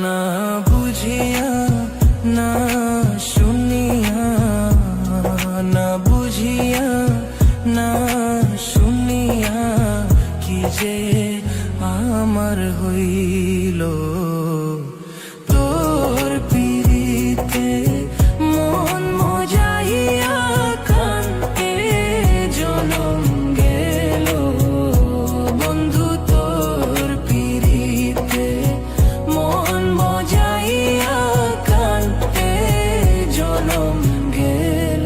না বুঝিয়া না শুনিয়া, না বুঝিয়া না শুনিয়া কি যে আমার হইল। তোর পিরিতে মন মজাইয়া কান্তে জনম গেল। বন্ধু তোর পিরিতে মন মজাইয়া কান্তে জনম গেল।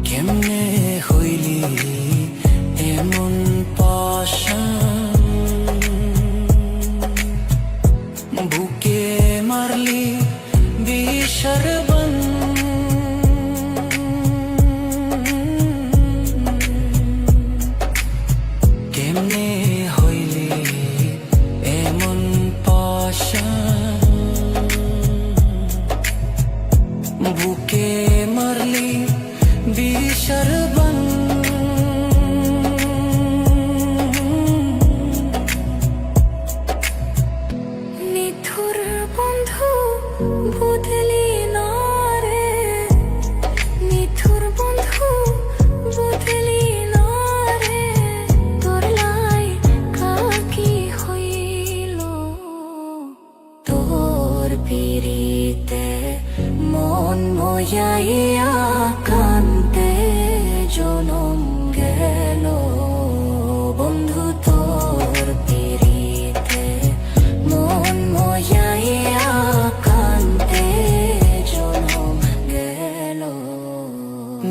কেমনে হইলি এমন পাশান, বুকে মারলি বিষর বান। কেমনে হইলি এমন পাশান, বুকে মারলি বিষর বান। নিথুর বন্ধু বদলি না রে, নিথুর বন্ধু বদলি না রে। তোর লাই কাকি হইল, তোর পিরিতে মন মজাইয়া